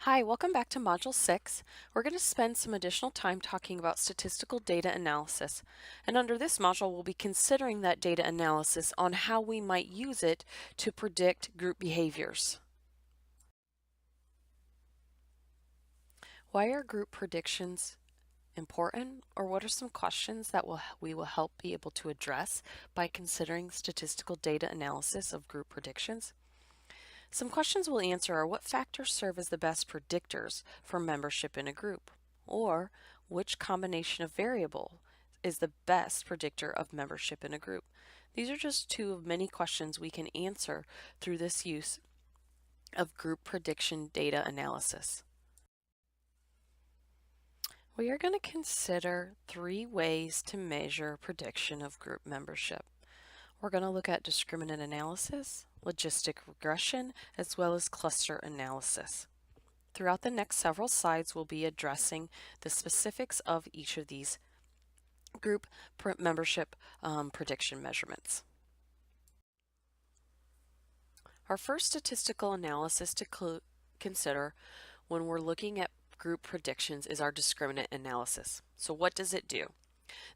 Hi, welcome back to Module 6. We're going to spend some additional time talking about statistical data analysis. And under this module, we'll be considering that data analysis on how we might use it to predict group behaviors. Why are group predictions important, or what are some questions that we will help be able to address by considering statistical data analysis of group predictions? Some questions we'll answer are: what factors serve as the best predictors for membership in a group? Or which combination of variable is the best predictor of membership in a group? These are just two of many questions we can answer through this use of group prediction data analysis. We are going to consider 3 ways to measure prediction of group membership. We're going to look at discriminant analysis, logistic regression, as well as cluster analysis. Throughout the next several slides, we'll be addressing the specifics of each of these group membership prediction measurements. Our first statistical analysis to consider when we're looking at group predictions is our discriminant analysis. So what does it do?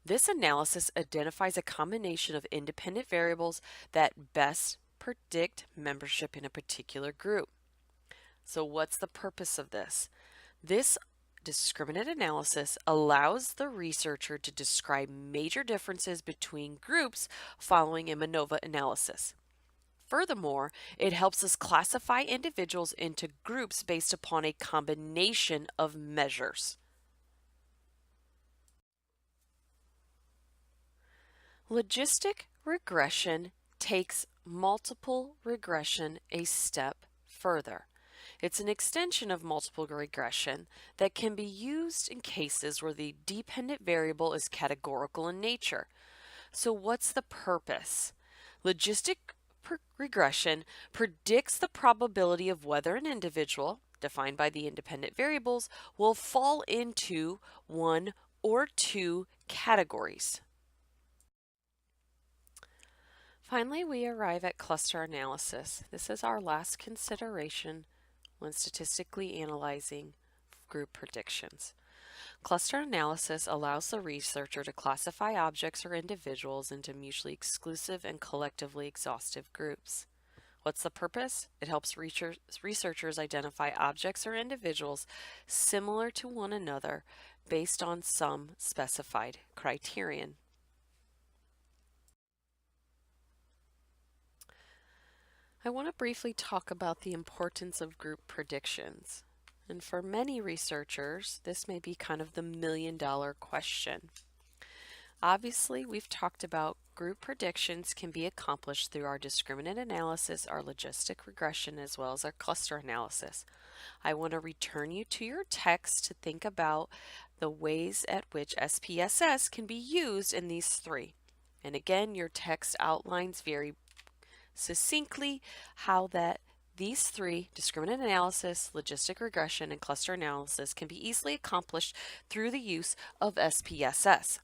This analysis identifies a combination of independent variables that best predict membership in a particular group. So what's the purpose of this? This discriminant analysis allows the researcher to describe major differences between groups following a MANOVA analysis. Furthermore, it helps us classify individuals into groups based upon a combination of measures. Logistic regression takes multiple regression a step further. It's an extension of multiple regression that can be used in cases where the dependent variable is categorical in nature. So what's the purpose? Logistic regression predicts the probability of whether an individual, defined by the independent variables, will fall into one or two categories. Finally, we arrive at cluster analysis. This is our last consideration when statistically analyzing group predictions. Cluster analysis allows the researcher to classify objects or individuals into mutually exclusive and collectively exhaustive groups. What's the purpose? It helps researchers identify objects or individuals similar to one another based on some specified criterion. I want to briefly talk about the importance of group predictions. And for many researchers, this may be kind of the million-dollar question. Obviously, we've talked about group predictions can be accomplished through our discriminant analysis, our logistic regression, as well as our cluster analysis. I want to return you to your text to think about the ways at which SPSS can be used in these 3. And again, your text outlines very succinctly how that these 3, discriminant analysis, logistic regression, and cluster analysis, can be easily accomplished through the use of SPSS.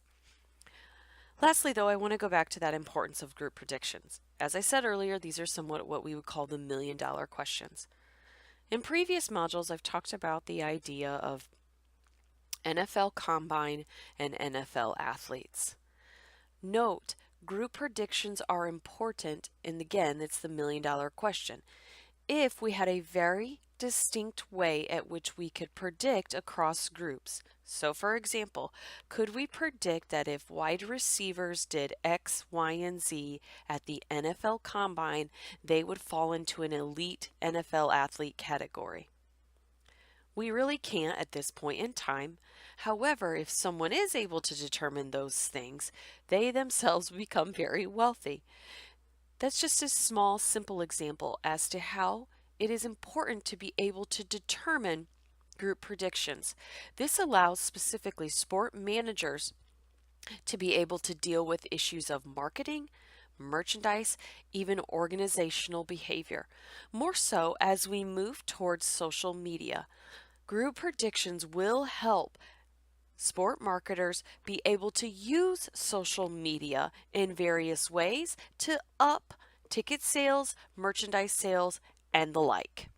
Lastly, though, I want to go back to that importance of group predictions. As I said earlier, these are somewhat what we would call the million-dollar questions. In previous modules, I've talked about the idea of NFL Combine and NFL athletes. Note, group predictions are important, and again, it's the million-dollar question. If we had a very distinct way at which we could predict across groups. So for example, could we predict that if wide receivers did X, Y, and Z at the NFL Combine, they would fall into an elite NFL athlete category? We really can't at this point in time. However, if someone is able to determine those things, they themselves become very wealthy. That's just a small, simple example as to how it is important to be able to determine group predictions. This allows specifically sport managers to be able to deal with issues of marketing, merchandise, even organizational behavior. More so as we move towards social media. Group predictions will help sport marketers be able to use social media in various ways to up ticket sales, merchandise sales, and the like.